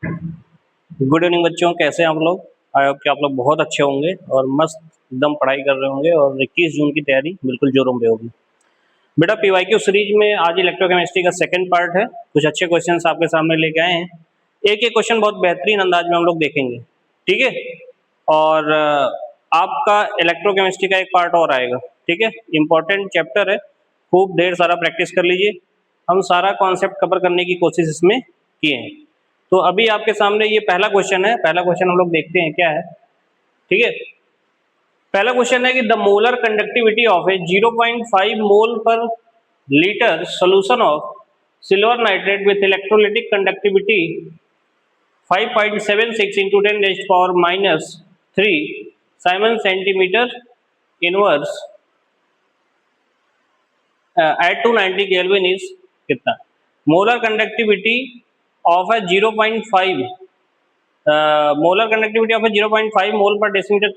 Good evening बच्चों, कैसे हैं आप लोग। आई होप कि आप लोग बहुत अच्छे होंगे और मस्त एकदम पढ़ाई कर रहे होंगे और 21 जून की तैयारी बिल्कुल जोरों पे होगी। बेटा पीवाईक्यू सीरीज में आज इलेक्ट्रोकेमिस्ट्री का सेकंड पार्ट है। कुछ अच्छे क्वेश्चंस आपके सामने लेके आए हैं। एक एक क्वेश्चन बहुत बेहतरीन अंदाज में हम लोग देखेंगे, ठीक है। और आपका इलेक्ट्रोकेमिस्ट्री का एक पार्ट और आएगा, ठीक है। इंपॉर्टेंट चैप्टर है, खूब ढेर सारा प्रैक्टिस कर लीजिए। हम सारा कॉन्सेप्ट कवर करने की कोशिश इसमें किए हैं। तो अभी आपके सामने ये पहला क्वेश्चन है। पहला क्वेश्चन हम लोग देखते हैं क्या है, ठीक है। पहला क्वेश्चन है कि द मोलर कंडक्टिविटी ऑफ ए 0.5 मोल पर litre solution of silver nitrate with electrolytic conductivity 5.76 into 10 raised power minus 3 Simon centimeter inverse at 290 Kelvin is कितना। Molar conductivity of a 0.5 molar conductivity of a 0.5 mole per decimeter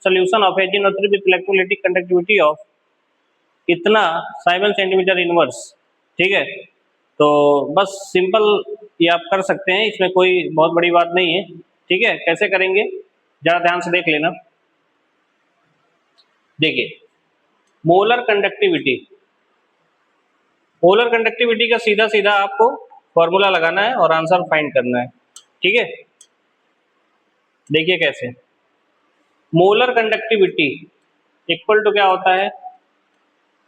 solution of HNO3 with electrolytic conductivity of इतना Simon centimetre inverse, ठीक है। तो बस simple ये आप कर सकते हैं, इसमें कोई बहुत बड़ी बात नहीं है, ठीक है। कैसे करेंगे जरा ध्यान से देख लेना। देखिए मोलर कंडक्टिविटी का सीधा सीधा आपको फॉर्मूला लगाना है और आंसर फाइंड करना है, ठीक है। देखिए कैसे, मोलर कंडक्टिविटी इक्वल टू क्या होता है,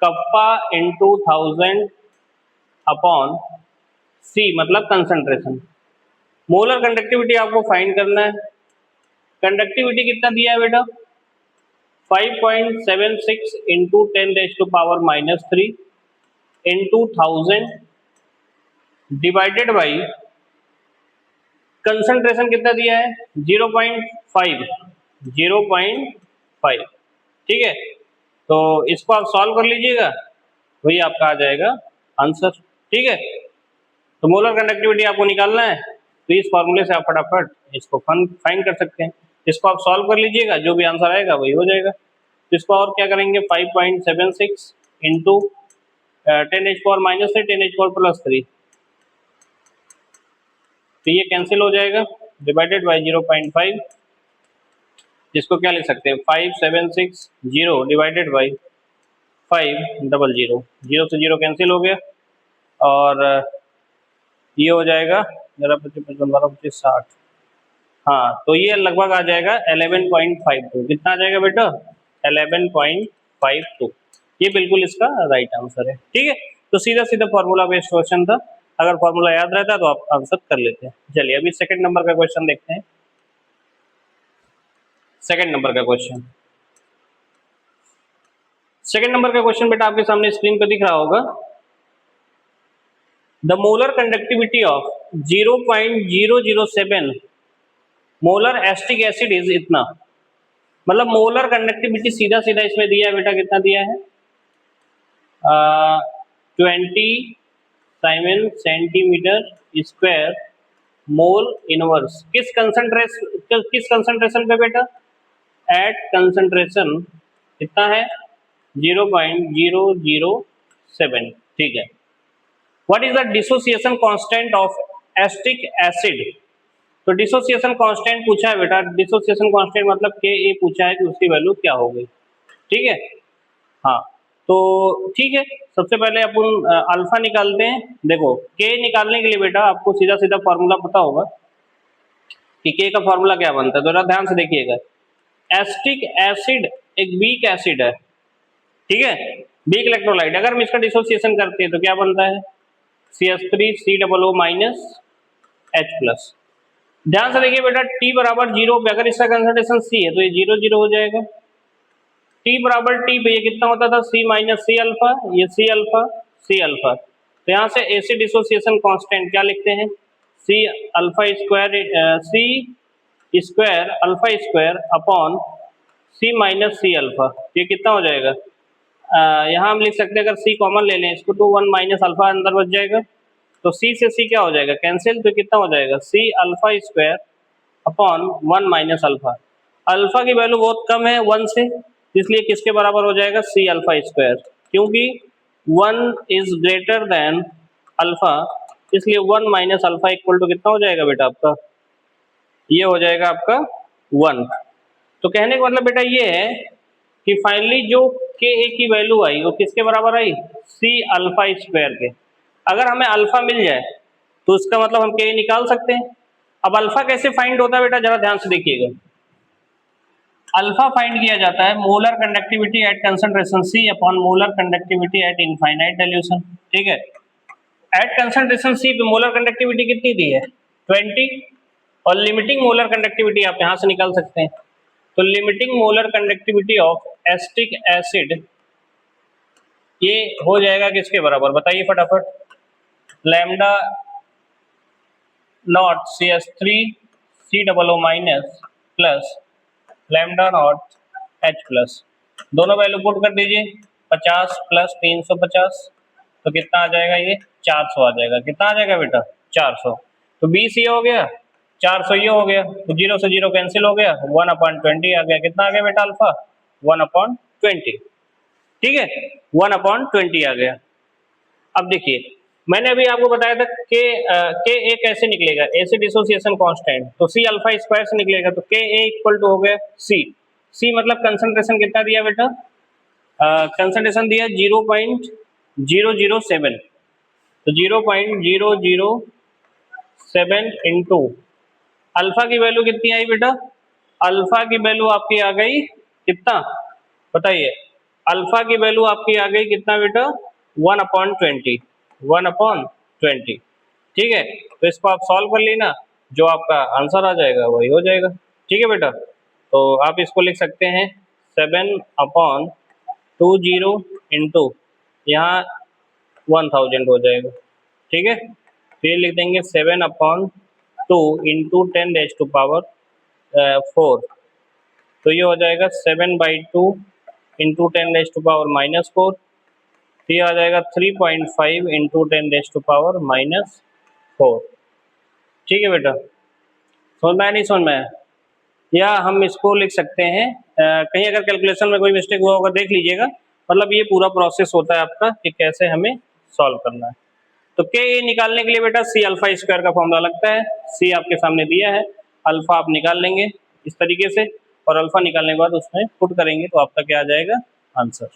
कप्पा इंटू 1000 अपॉन सी, मतलब कंसंट्रेशन। मोलर कंडक्टिविटी आपको फाइंड करना है। कंडक्टिविटी कितना दिया है बेटा, 5.76 into 10 raise to power minus 3 into 1000 divided by concentration कितना दिया है 0.5, ठीक है। तो इसको आप सॉल्व कर लीजिएगा, वही आपका आ जाएगा आंसर, ठीक है। तो मोलर कंडक्टिविटी आपको निकालना है, तो इस फॉर्मूले से आप फटाफट इसको फाइंड कर सकते हैं। इसको आप सॉल्व कर लीजिएगा, जो भी आंसर आएगा वही हो जाएगा। तो इसको और क्या करेंगे, 5.76 इंटू 10⁻⁻3 10⁻+3, तो ये कैंसिल हो जाएगा, डिवाइडेड बाई 0.5। इसको क्या लिख सकते हैं, 5760 डिवाइडेड बाई 500, 0 से 0 कैंसिल हो गया और ये हो जाएगा 11×25=55 हाँ, तो ये लगभग आ जाएगा 11.52। कितना आ जाएगा बेटा, 11.52। ये बिल्कुल इसका राइट आंसर है, ठीक है। तो सीधा सीधा फॉर्मूला बेस्ड क्वेश्चन था, अगर फॉर्मूला याद रहता तो आप आंसर कर लेते हैं। चलिए अभी सेकंड नंबर का क्वेश्चन देखते हैं। सेकंड नंबर का क्वेश्चन बेटा आपके सामने स्क्रीन पर दिख रहा होगा। The molar conductivity of 0.007 molar acetic acid is इतना, मतलब मोलर कंडक्टिविटी सीधा सीधा इसमें दिया है बेटा, कितना दिया है 20 Simon centimetre square mole inverse. किस कंसंट्रेशन पे बेटा, एट कंसंट्रेशन कितना है 0.007, ठीक है। What is the dissociation constant of acetic acid, तो डिसोसिएशन कांस्टेंट पूछा है बेटा। डिसोसिएशन कांस्टेंट मतलब के ए पूछा है कि उसकी वैल्यू क्या होगी, ठीक है। हाँ तो ठीक है, सबसे पहले अपन अल्फा निकालते हैं। देखो के निकालने के लिए बेटा आपको सीधा सीधा फॉर्मूला पता होगा कि के का फॉर्मूला क्या बनता है, तो ध्यान से देखिएगा। एसिटिक एसिड एक वीक एसिड है, ठीक है, वीक इलेक्ट्रोलाइट। अगर हम इसका डिसोसिएशन करते हैं तो क्या बनता है CH3COO -H+। ध्यान से देखिए बेटा, T बराबर 0 पे अगर इसका कंसंट्रेशन C है तो ये 0 0 हो जाएगा। T बराबर T पे ये कितना होता था C माइनस C अल्फा, ये C अल्फा C अल्फा। तो यहाँ से एसिड डिसोसिएशन कांस्टेंट क्या लिखते हैं, C alpha square upon C minus C alpha. ये कितना हो जाएगा, यहाँ हम लिख सकते हैं, अगर C कॉमन ले लें इसको तो 1 माइनस अल्फा अंदर बच जाएगा, तो C से C क्या हो जाएगा कैंसिल, तो कितना हो जाएगा C alpha square upon 1 minus alpha. Alpha की वैल्यू बहुत कम है 1 से, इसलिए किसके बराबर हो जाएगा C अल्फा स्क्वायर, क्योंकि 1 इज ग्रेटर देन अल्फा, इसलिए 1 माइनस अल्फा इक्वल टू कितना हो जाएगा बेटा आपका ये हो जाएगा आपका 1। तो कहने का मतलब बेटा ये है कि फाइनली जो के ए की वैल्यू आई वो किसके बराबर आई, सी अल्फा स्क्वायर के। अगर हमें अल्फा मिल जाए तो इसका मतलब हम के ए निकाल सकते हैं। अब अल्फा कैसे फाइंड होता है बेटा, जरा ध्यान से देखिएगा। अल्फा फाइंड किया जाता है molar conductivity at concentration C upon molar conductivity at infinite dilution. ठीक है, एट कंसंट्रेशन सी पे मोलर कंडक्टिविटी कितनी दी है 20, और लिमिटिंग मोलर कंडक्टिविटी आप यहां से निकाल सकते हैं। तो limiting molar conductivity of acetic acid ये हो जाएगा किसके बराबर बताइए फटाफट, lambda naught C H three C double O minus plus lambda naught H plus. दोनों वैल्यू पुट कर दीजिए, 50 प्लस 350 तो कितना आ जाएगा, ये 400 आ जाएगा। कितना आ जाएगा बेटा 400। तो 20 ये हो गया, 400 ये हो गया, तो 0 से 0 कैंसिल हो गया, 1/20 आ गया। कितना आ गया बेटा अल्फा 1/20। ठीक है, 1/20 आ गया। अब देखिए मैंने अभी आपको बताया था कि के ए कैसे निकलेगा, ए से डिसोसिएशन कांस्टेंट, तो सी अल्फा स्क्वायर से निकलेगा। तो के ए इक्वल टू हो गया सी, सी मतलब कंसंट्रेशन कितना दिया बेटा, कंसंट्रेशन दिया 0.007, तो 0.007 इंटू अल्फा की वैल्यू कितनी आई बेटा, अल्फा की वैल्यू आपकी आ गई कितना बताइए, अल्फा की वैल्यू आपकी आ गई कितना बेटा 1/20, 1/20। ठीक है, तो इसको आप सॉल्व कर लेना, जो आपका आंसर आ जाएगा वही हो जाएगा। ठीक है बेटा, तो आप इसको लिख सकते हैं 7/20 इंटू यहाँ 1000 हो जाएगा। ठीक है, फिर लिख देंगे 7/2 इंटू 10⁻⁴, तो ये हो जाएगा 7/2 इंटू 10⁻⁻⁴, ये आ जाएगा 3.5 इंटू 10⁻⁻⁴। ठीक है बेटा, समझ में आया नहीं समझ में आया, या हम इसको लिख सकते हैं कहीं अगर कैलकुलेशन में कोई मिस्टेक हुआ होगा देख लीजिएगा। मतलब ये पूरा प्रोसेस होता है आपका कि कैसे हमें सॉल्व करना है। तो के ए निकालने के लिए बेटा सी अल्फा स्क्वायर का फॉर्मूला लगता है, सी आपके सामने दिया है, अल्फा आप निकाल लेंगे इस तरीके से, और अल्फा निकालने के बाद उसमें पुट करेंगे तो आपका क्या आ जाएगा आंसर।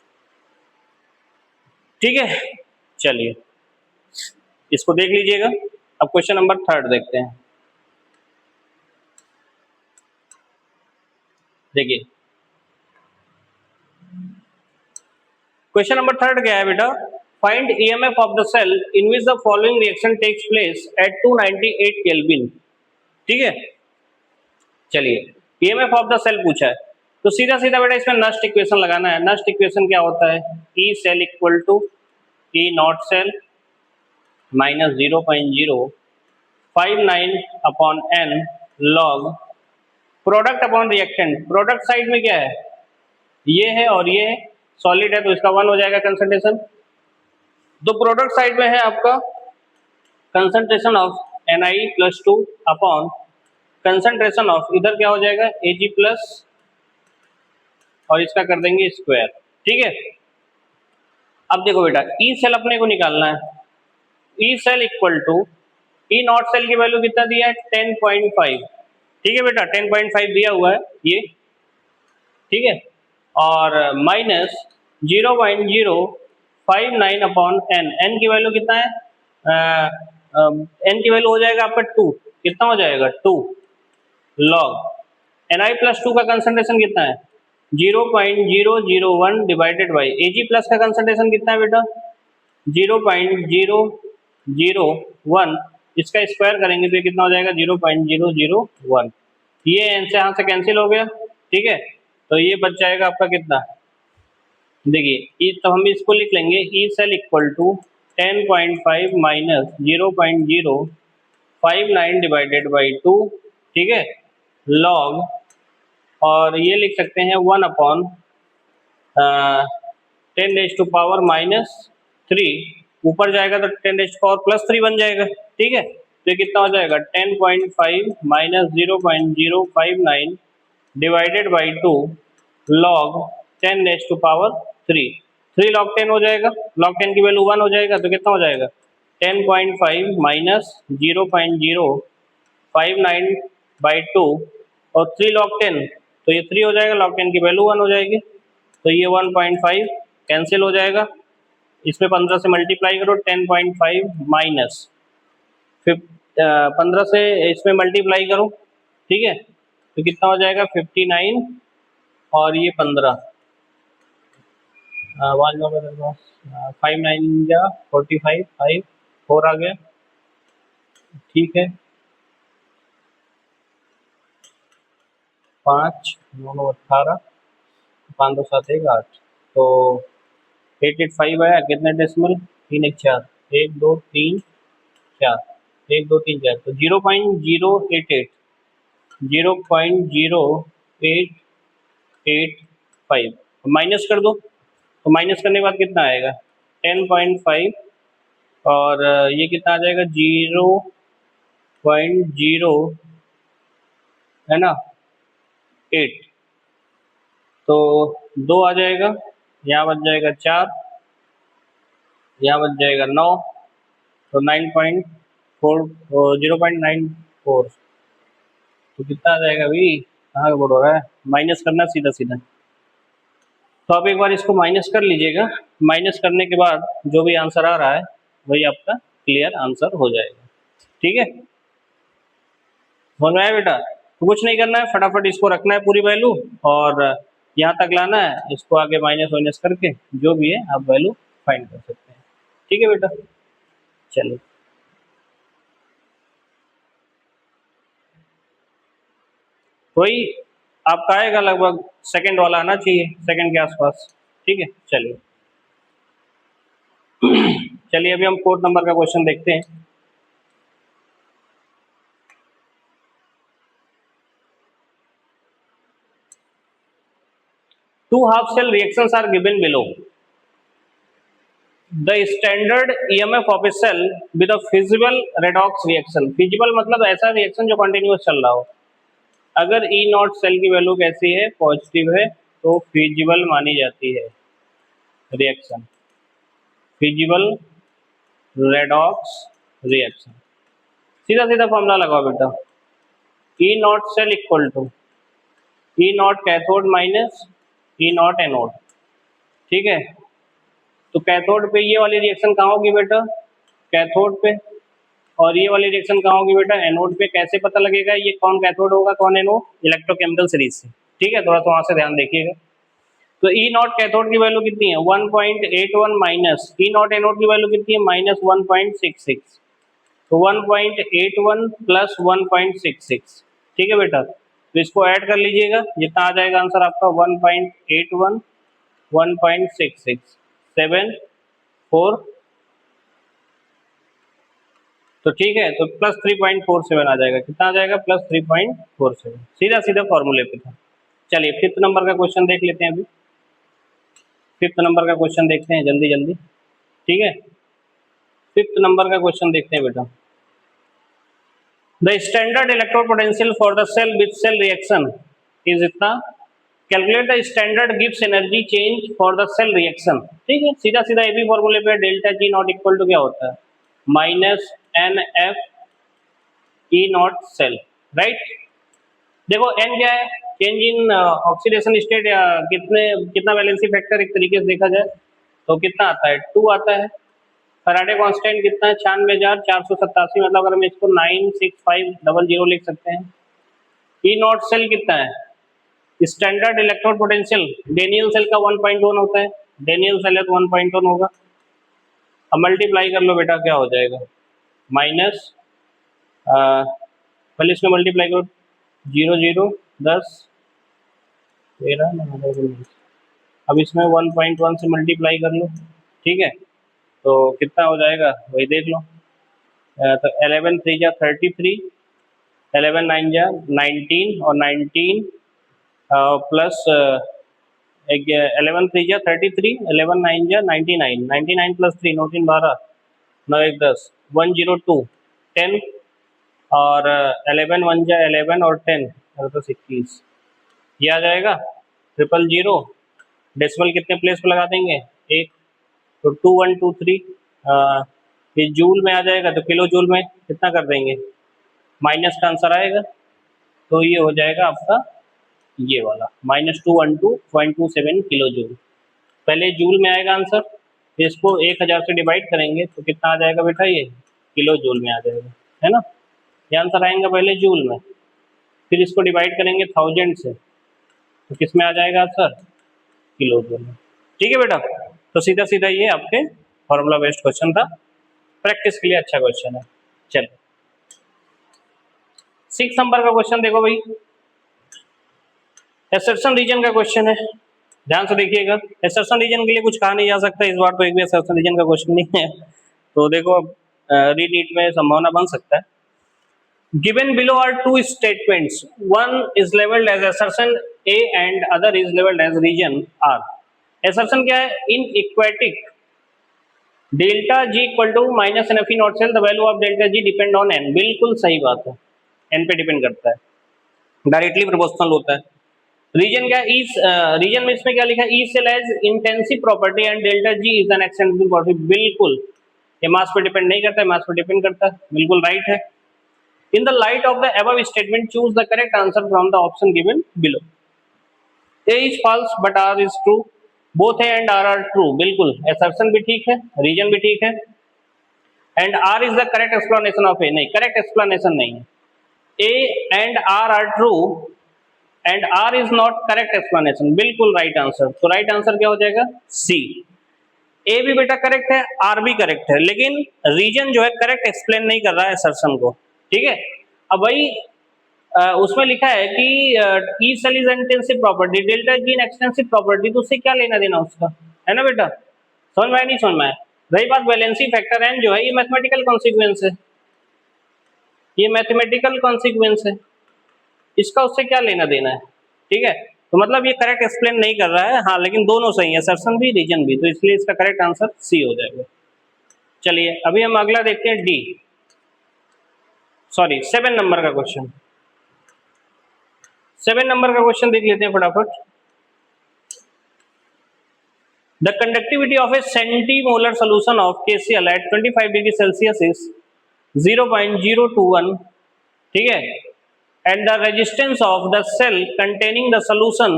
ठीक है, चलिए इसको देख लीजिएगा। अब क्वेश्चन नंबर 3 देखते हैं। देखिए क्वेश्चन नंबर 3 क्या है बेटा, find EMF of the cell in which the following reaction takes place at 298 Kelvin. ठीक है, चलिए ईएमएफ ऑफ द सेल पूछा है, तो सीधा सीधा बेटा इसमें नस्ट इक्वेशन लगाना है। नस्ट इक्वेशन क्या होता है, E cell equal to E not cell minus 0.059/n log product upon reactant. Product side में क्या है, ये है और ये है, सॉलिड है तो इसका 1 हो जाएगा कंसंट्रेशन। तो प्रोडक्ट साइड में है आपका concentration of Na+2 upon concentration of, इधर क्या हो जाएगा Ag+ और इसका कर देंगे स्क्वायर। ठीक है, अब देखो बेटा ई सेल अपने को निकालना है, E cell equal to E not cell की वैल्यू कितना दिया है 10.5। ठीक है बेटा 10.5 दिया हुआ है ये, ठीक है, और माइनस 0.059/n, n की वैल्यू कितना है, n की वैल्यू हो जाएगा आपका 2, कितना हो जाएगा 2 लॉग Na+2 का कंसंट्रेशन कितना है 0.001 डिवाइडेड बाई Ag+ का कंसंट्रेशन कितना है बेटा 0.001, इसका स्क्वायर करेंगे तो ये कितना हो जाएगा 0.001। ये n से यहाँ से कैंसिल हो गया। ठीक है, तो ये बच जाएगा आपका कितना, देखिए तो हम इसको लिख लेंगे E cell equal to 10.5 minus 0.059 divided by 2। ठीक है, लॉग, और ये लिख सकते हैं 1/10⁻⁻3, ऊपर जाएगा तो 10⁻+3 बन जाएगा। ठीक है, तो ये कितना हो जाएगा 10.5 minus 0.059 divided by 2 log 10⁻3, 3 log 10 हो जाएगा, लॉग 10 की वैल्यू 1 हो जाएगा तो कितना हो जाएगा 10.5 माइनस 0.059 बाई 2 और 3 log 10, तो ये 3 हो जाएगा, log 10 की वैल्यू 1 हो जाएगी, तो ये 1.5 कैंसिल हो जाएगा, इसमें 15 से मल्टीप्लाई करो, 10.5 माइनस 15 से इसमें मल्टीप्लाई करो, ठीक है, तो कितना हो जाएगा 59 और ये 15 5 9 जा 45 5 4 आ गया, ठीक है, 5 9 18 5 2 7 1 8, तो 885 आया, कितने डेसिमल 3 1 4 1 2 3 4 1 2 3 4, तो 0.088 0.0885 माइनस कर दो, तो माइनस करने के बाद कितना आएगा 10.5 और ये कितना आ जाएगा 0.0 है ना 8, तो 2 आ जाएगा, यहाँ बच जाएगा 4, यहाँ बच जाएगा 9, तो 9.4 0.94, तो कितना आ जाएगा भाई, कहाँ गड़बड़ हो रहा है, माइनस करना सीधा सीधा, तो आप एक बार इसको माइनस कर लीजिएगा, माइनस करने के बाद जो भी आंसर आ रहा है वही आपका क्लियर आंसर हो जाएगा, ठीक है, समझ में आया बेटा, तो कुछ नहीं करना है, फटाफट इसको रखना है पूरी वैल्यू और यहाँ तक लाना है, इसको आगे माइनस वाइनस करके जो भी है आप वैल्यू फाइंड कर सकते हैं, ठीक है बेटा, चलिए वही आपका आएगा लगभग सेकंड वाला आना चाहिए, सेकंड के आसपास, ठीक है, चलिए चलिए अभी हम 4 नंबर का क्वेश्चन देखते हैं। Two half cell reactions are given below. The standard EMF of a cell with a feasible redox reaction. Feasible मतलब ऐसा रिएक्शन जो कंटिन्यूस चल रहा हो। अगर E नॉट सेल की वैल्यू कैसी है, पॉजिटिव है, तो feasible मानी जाती है रिएक्शन, feasible redox रिएक्शन। सीधा सीधा फॉर्मूला लगाओ बेटा, E naught cell equal to E naught cathode minus E naught anode, ठीक है, तो कैथोड पे ये वाली रिएक्शन कहाँ होगी बेटा, कैथोड पे, और ये वाली रिएक्शन कहाँ होगी बेटा, एनोड पे। कैसे पता लगेगा ये कौन कैथोड होगा कौन एनोड, इलेक्ट्रोकेमिकल सीरीज से, ठीक है, थोड़ा सा वहां से ध्यान देखिएगा। तो ई नॉट कैथोड की वैल्यू कितनी है 1.81 माइनस ई नॉट एनोड की वैल्यू कितनी है माइनस 1.66, तो 1.81 प्लस 1.66, ठीक है बेटा, तो इसको ऐड कर लीजिएगा, जितना आ जाएगा आंसर आपका 1.81 1.66 7 4, तो ठीक है, तो प्लस 3.47 आ जाएगा, कितना आ जाएगा प्लस 3.47, सीधा सीधा फॉर्मूले पे था। चलिए 5th नंबर का क्वेश्चन देख लेते हैं, अभी 5th नंबर का क्वेश्चन देखते हैं जल्दी जल्दी, ठीक है, 5th नंबर का क्वेश्चन देखते हैं बेटा। The standard electrode potential for the cell with cell reaction is इतना, कैलकुलेट द स्टैंडर्ड गिव्स energy change for the cell reaction, ठीक है, सीधा सीधा ए बी फॉर्मूले पे delta G not equal to क्या होता है minus n F E not cell, right. देखो एन क्या है, चेंज इन ऑक्सीडेशन स्टेट, कितना वैलेंसी फैक्टर एक तरीके से देखा जाए तो कितना आता है 2 आता है। फैराडे कांस्टेंट कितना है 96,487, मतलब अगर हम इसको 96500 लिख सकते हैं। ई नॉट सेल कितना है, standard electrode potential Daniell cell का 1.1 होता है, डेनियल सेल है तो 1.1 होगा, अब मल्टीप्लाई कर लो बेटा क्या हो जाएगा माइनस, पहले इसमें मल्टीप्लाई करो 0 0 10 13 19, अब इसमें 1.1 से मल्टीप्लाई कर लो, ठीक है, तो कितना हो जाएगा वही देख लो, तो 11 3 जा 33, 11 9 जा 19 और 19 प्लस 11 3 जा 33, 11 9 जा 99, 99 प्लस 3 9 3 12 9 1 10 102 10 और 11 1 जा 11 और 10 तो 21, ये आ जाएगा 000, डेसिमल कितने प्लेस पे लगा देंगे एक, तो 2123, ये जूल में आ जाएगा तो किलो जूल में कितना कर देंगे, माइनस का आंसर आएगा, तो ये हो जाएगा आपका ये वाला -212.27 किलो जूल। पहले जूल में आएगा आंसर, फिर इसको 1000 से डिवाइड करेंगे तो कितना आ जाएगा बेटा, ये किलो जूल में आ जाएगा, है ना। ये आंसर आएगा पहले जूल में, फिर इसको डिवाइड करेंगे 1000 से तो किस में आ जाएगा आंसर, किलो जूल में। ठीक है बेटा, तो सीधा सीधा ये आपके फॉर्मूला बेस्ड क्वेश्चन था, प्रैक्टिस के लिए अच्छा क्वेश्चन है। चलो 6 नंबर का क्वेश्चन देखो भाई, एसर्शन रीजन का क्वेश्चन है, ध्यान से देखिएगा। एसर्शन रीजन के लिए कुछ कहा नहीं जा सकता इस बार, तो एक भी एसर्शन रीजन का क्वेश्चन नहीं है, तो देखो रीनीट में संभावना बन सकता है। Given below are two statements. One is labeled as assertion A and other is labeled as region R. Assertion क्या है? In aquatic, delta G equal to minus NFE not cell. The value of delta G depend on N. बिल्कुल सही बात है, N पे depend करता है, directly proportional होता है। रीजन क्या है? रीजन में इसमें क्या लिखा है? E cell has intensive property and delta G is an extensive property. बिल्कुल, ये मास पे डिपेंड नहीं करता है, मास पे डिपेंड करता है, बिल्कुल राइट है। In the light of the above statement, choose the correct answer from the option given below. A is false but R is true. Both A and R are true. बिल्कुल, assertion भी ठीक है, region भी ठीक है, and R is the correct explanation of A. नहीं, correct explanation नहीं है। A and R are true and R is not correct explanation. बिल्कुल right answer. तो right answer क्या हो जाएगा? C. A भी बेटा करेक्ट है, R भी करेक्ट है, लेकिन रीजन जो है करेक्ट एक्सप्लेन नहीं कर रहा है assertion को। ठीक है, अब वही उसमें लिखा है कि E cell is intensive property, delta G extensive property, तो उससे क्या लेना देना उसका, है ना बेटा। समझ में आया नहीं समझ में आया? रही बात वैलेंसी फैक्टर एन जो है, ये मैथमेटिकल कॉन्सिक्वेंस है, ये मैथमेटिकल कॉन्सिक्वेंस है, इसका उससे क्या लेना देना है। ठीक है, तो मतलब ये करेक्ट एक्सप्लेन नहीं कर रहा है, हाँ, लेकिन दोनों सही है, असर्शन भी रीजन भी, तो इसलिए इसका करेक्ट आंसर सी हो जाएगा। चलिए अभी हम अगला देखते हैं, डी, सॉरी 7 नंबर का क्वेश्चन। 7 नंबर का क्वेश्चन देख लेते हैं फटाफट। The conductivity of a centimolar solution of KCl at 25 degree Celsius is 0.021, ठीक है, and the resistance of the cell containing the solution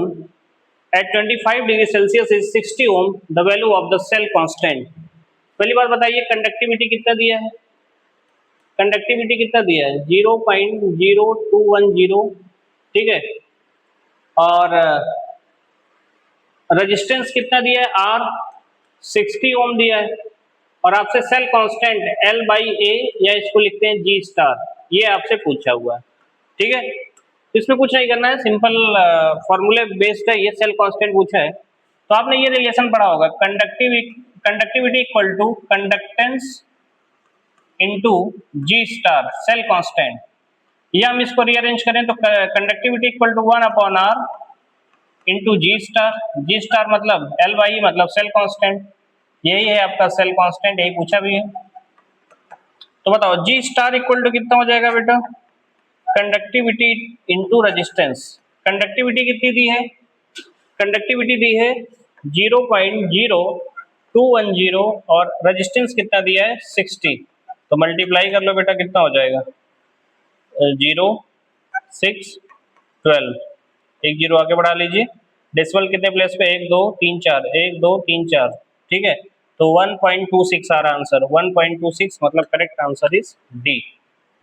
at 25 degree Celsius is 60 ohm, the value of the cell constant. पहली बात बताइए, conductivity कितना दिया है? Conductivity कितना दिया है? 0.0210, ठीक है, और रेजिस्टेंस कितना दिया है? R 60 ओम दिया है, और आपसे सेल कांस्टेंट L/A या इसको लिखते हैं G स्टार, ये आपसे पूछा हुआ है। ठीक है, इसमें कुछ नहीं करना है, सिंपल फॉर्मूले बेस्ड है, ये सेल कांस्टेंट पूछा है, तो आपने ये रिलेशन पढ़ा होगा, conductivity equal to conductance into G star cell constant. या हम इसको रीअरेंज करें तो conductivity equal to 1/R into G star मतलब L/E मतलब सेल कांस्टेंट, यही है आपका सेल कांस्टेंट, यही पूछा भी है। तो बताओ G स्टार इक्वल टू कितना हो जाएगा बेटा? Conductivity into resistance. कंडक्टिविटी कितनी दी है? कंडक्टिविटी दी है 0.0210 और रेजिस्टेंस कितना दिया है? 60, तो मल्टीप्लाई कर लो बेटा, कितना हो जाएगा? 0 6 12, एक जीरो आगे बढ़ा लीजिए, डेसिमल कितने प्लेस पे? 1 2 3 4, 1 2 3 4, ठीक है, तो 1.26 आ रहा आंसर, 1.26 मतलब correct answer is D.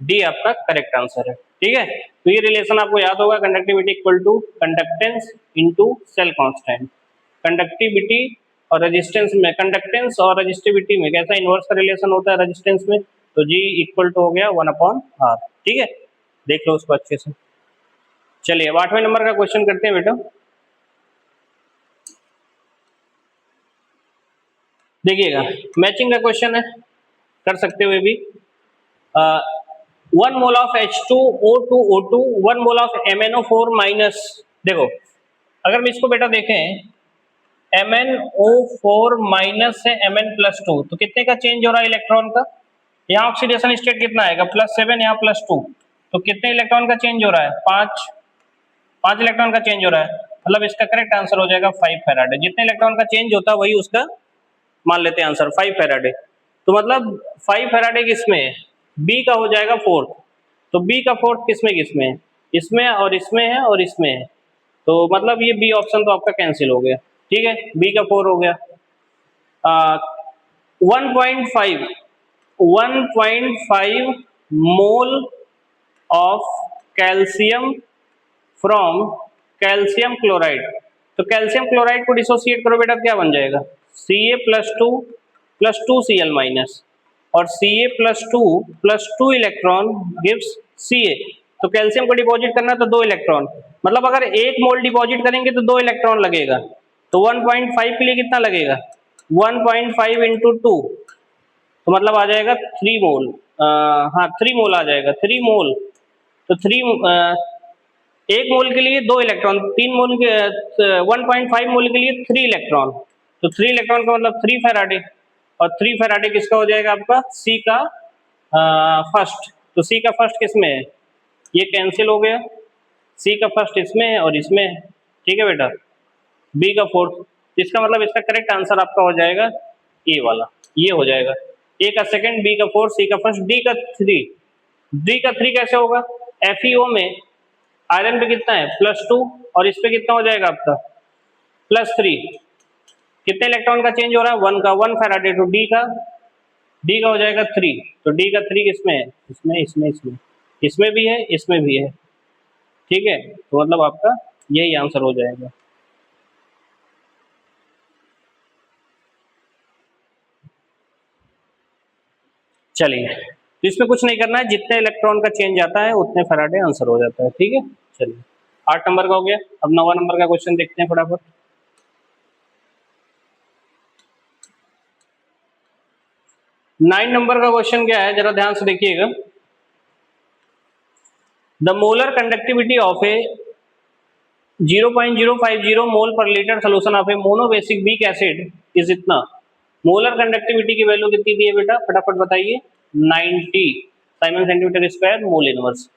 D आपका करेक्ट आंसर है। ठीक है, तो ये रिलेशन आपको याद होगा, conductivity equal to conductance into cell constant. Conductivity और रेजिस्टेंस में, कंडक्टेंस और रेजिस्टिविटी में कैसा इनवर्स का रिलेशन होता है रेजिस्टेंस में, तो G इक्वल टू हो गया 1/R। ठीक है, देख लो उसको अच्छे से। चलिए अब 8वें नंबर का क्वेश्चन करते हैं बेटा। देखिएगा, मैचिंग का क्वेश्चन है, कर सकते हुए भी। 1 mole of H2O2O2, 1 mole of MnO4 minus, देखो अगर मैं इसको बेटा देखें, MnO4 माइनस से Mn+2, तो कितने का चेंज हो रहा है इलेक्ट्रॉन का? यहाँ ऑक्सीडेशन स्टेट कितना आएगा? +7, यहाँ +2, तो कितने इलेक्ट्रॉन का चेंज हो रहा है? 5 इलेक्ट्रॉन का चेंज हो रहा है, मतलब इसका करेक्ट आंसर हो जाएगा 5 फैराडे। जितने इलेक्ट्रॉन का चेंज होता है वही उसका मान लेते हैं आंसर, 5 फैराडे। तो मतलब 5 फैराडे किसमें है? बी का हो जाएगा 4th, तो बी का 4th किसमें है? इसमें और इसमें है और इसमें है, तो मतलब ये बी ऑप्शन तो आपका कैंसिल हो गया। ठीक है, बी का 4 हो गया। 1.5 1.5 mole of calcium from calcium chloride. तो कैल्शियम क्लोराइड को डिसोसिएट करो बेटा, क्या बन जाएगा? Ca+2 + 2Cl- और Ca+2 इलेक्ट्रॉन गिव्स Ca। तो कैल्शियम को डिपॉजिट करना तो 2 इलेक्ट्रॉन, मतलब अगर 1 मोल डिपॉजिट करेंगे तो 2 इलेक्ट्रॉन लगेगा। तो 1.5 के लिए कितना लगेगा? 1.5 इंटू 2, तो मतलब आ जाएगा 3 मोल। हाँ 3 मोल आ जाएगा, 3 मोल। तो 1 मोल के लिए 2 इलेक्ट्रॉन, 3 मोल के 1.5 मोल के लिए 3 इलेक्ट्रॉन। तो 3 इलेक्ट्रॉन का मतलब 3 फैराडे, और 3 फैराडे किसका हो जाएगा आपका? सी का फर्स्ट। तो सी का फर्स्ट किसमें है? ये कैंसिल हो गया, सी का फर्स्ट इसमें है और इसमें है। ठीक है बेटा, बी का फोर्थ। इसका मतलब इसका करेक्ट आंसर आपका हो जाएगा ए वाला, ये हो जाएगा। ए का सेकंड, बी का फोर्थ, सी का फर्स्ट, डी का 3। डी का 3 कैसे होगा? FeO में आयरन पे कितना है? +2, और इस पे कितना हो जाएगा आपका? +3। कितने इलेक्ट्रॉन का चेंज हो रहा है? 1 का, 1 फैराडे। तो डी का हो जाएगा 3। तो डी का 3 किसमें है? इसमें इसमें भी है, इसमें भी है। ठीक है, तो मतलब आपका यही आंसर हो जाएगा। चलिए, तो इसमें कुछ नहीं करना है, जितने इलेक्ट्रॉन का चेंज आता है उतने फैराडे आंसर हो जाता है। ठीक है, चलिए 8 नंबर का हो गया। अब 9वां नंबर का क्वेश्चन देखते हैं फटाफट। 9 नंबर का क्वेश्चन क्या है, जरा ध्यान से देखिएगा। द मोलर कंडक्टिविटी ऑफ ए 0.050 मोल पर litre solution of A monobasic weak acid is इतना। मोलर कंडक्टिविटी की वैल्यू कितनी दी है बेटा, फटाफट बताइए। 90 Simon centimetre square mole inverse.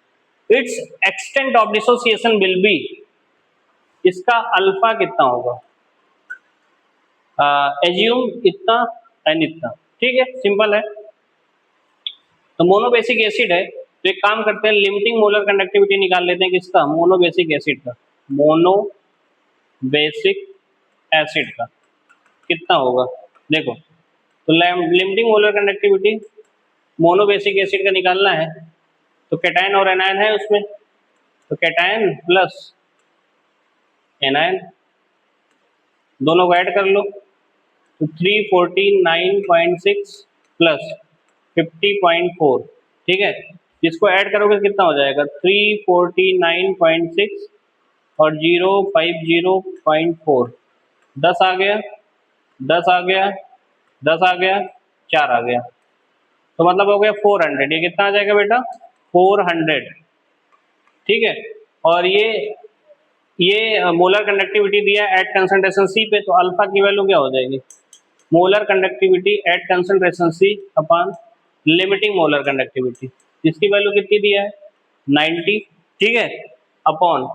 It's extent of dissociation will be, इसका अल्फा कितना होगा? एज्यूम इतना एंड इतना। ठीक है, सिंपल है। तो मोनोबेसिक एसिड है, तो एक काम करते हैं, लिमिटिंग मोलर कंडक्टिविटी निकाल लेते हैं। किसका? मोनोबेसिक एसिड का। मोनोबेसिक एसिड का कितना होगा? देखो, तो limiting molar conductivity monobasic acid का निकालना है, तो कैटायन और एनायन है उसमें, तो कैटायन प्लस एनायन दोनों को ऐड कर लो, तो 349.6 प्लस 50.4। ठीक है, इसको ऐड करोगे कितना हो जाएगा? 349.6 और 050.4, 10 आ गया, 10 आ गया, 10 आ गया, 4 आ गया, तो मतलब हो गया 400। ये कितना आ जाएगा बेटा? 400। ठीक है, और ये मोलर कंडक्टिविटी दिया एट कंसंट्रेशन सी पे, तो अल्फा की वैल्यू क्या हो जाएगी? Molar conductivity at concentration C upon limiting molar conductivity, इसकी वैल्यू कितनी दिया है? 90। ठीक है, अपॉन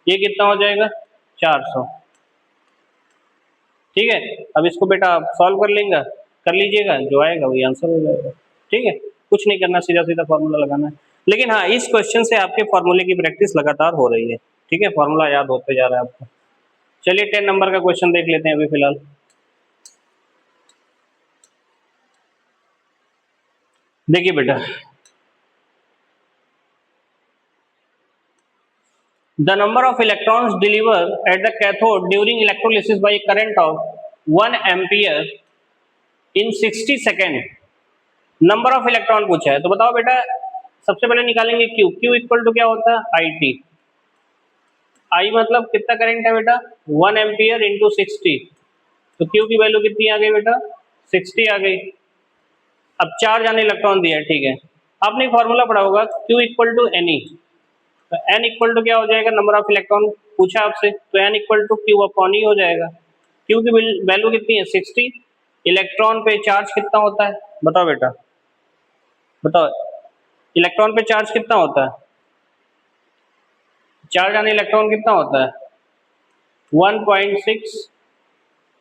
ये कितना हो जाएगा? 400। ठीक है, अब इसको बेटा आप सॉल्व कर लेंगे, कर लीजिएगा, जो आएगा वही आंसर हो जाएगा। ठीक है, कुछ नहीं करना, सीधा सीधा फॉर्मूला लगाना है। लेकिन हाँ, इस क्वेश्चन से आपके फॉर्मूले की प्रैक्टिस लगातार हो रही है। ठीक है, फॉर्मूला याद होते जा रहा है आपको। चलिए 10 नंबर का क्वेश्चन देख लेते हैं अभी फिलहाल। देखिए बेटा, the number of electrons delivered at the cathode during electrolysis by a current of 1 ampere in 60 second. Number of electron पूछा है, तो बताओ बेटा, सबसे पहले निकालेंगे क्यू। क्यू इक्वल टू क्या होता है? IT। आई मतलब कितना करंट है बेटा? 1 एम्पियर इंटू 60। तो क्यू की वैल्यू कितनी आ गई बेटा? 60 आ गई। अब चार्ज आने इलेक्ट्रॉन दिया है, ठीक है। आपने फॉर्मूला पढ़ा होगा, Q equal to n E. तो एन इक्वल टू क्या हो जाएगा? नंबर ऑफ इलेक्ट्रॉन पूछा आपसे, तो n equal to Q upon E हो जाएगा। क्यू की वैल्यू कितनी है? 60। इलेक्ट्रॉन पे चार्ज कितना होता है बताओ बेटा, बताओ। इलेक्ट्रॉन पे चार्ज कितना होता है? चार्ज आने इलेक्ट्रॉन कितना होता है? 1.6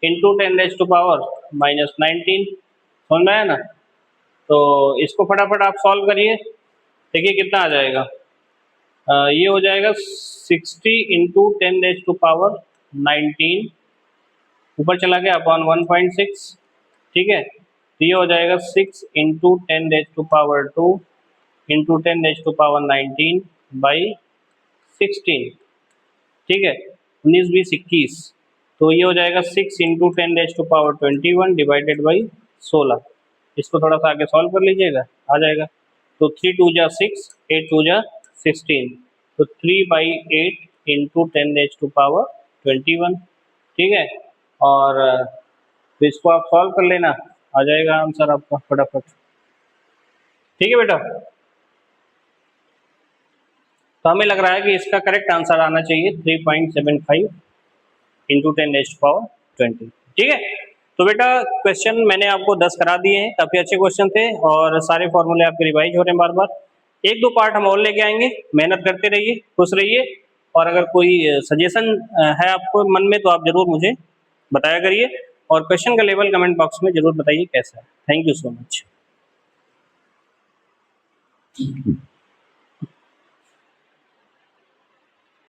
इंटू 10⁻⁻19। समझ में आया ना? तो इसको फटाफट आप सॉल्व करिए, देखिए कितना आ जाएगा। ये हो जाएगा 60 इंटू 10⁻⁹ ऊपर चला गया अपॉन 1.6, ठीक है। तो ये हो जाएगा 6 इंटू 10⁻² इंटू 10⁻19 बाई 16, ठीक है। 19 20 21, तो ये हो जाएगा 6 इंटू 10⁻21 डिवाइडेड बाई 16। इसको थोड़ा सा आगे सॉल्व कर लीजिएगा, आ जाएगा। तो 3 2 जा 6, 8 2 जा 16, तो 3/8 इंटू 10⁻21, ठीक है। और तो इसको आप सॉल्व कर लेना, आ जाएगा आंसर आपका फटाफट, ठीक है बेटा। तो हमें लग रहा है कि इसका करेक्ट आंसर आना चाहिए 3.75 इंटू 10⁻20, ठीक है। तो बेटा क्वेश्चन मैंने आपको 10 करा दिए हैं, काफी अच्छे क्वेश्चन थे और सारे फॉर्मूले आपके रिवाइज हो रहे हैं बार बार। एक दो पार्ट हम और लेके आएंगे, मेहनत करते रहिए, खुश रहिए, और अगर कोई सजेशन है आपको मन में तो आप जरूर मुझे बताया करिए, और क्वेश्चन का लेवल कमेंट बॉक्स में जरूर बताइए कैसा है। Thank you so much.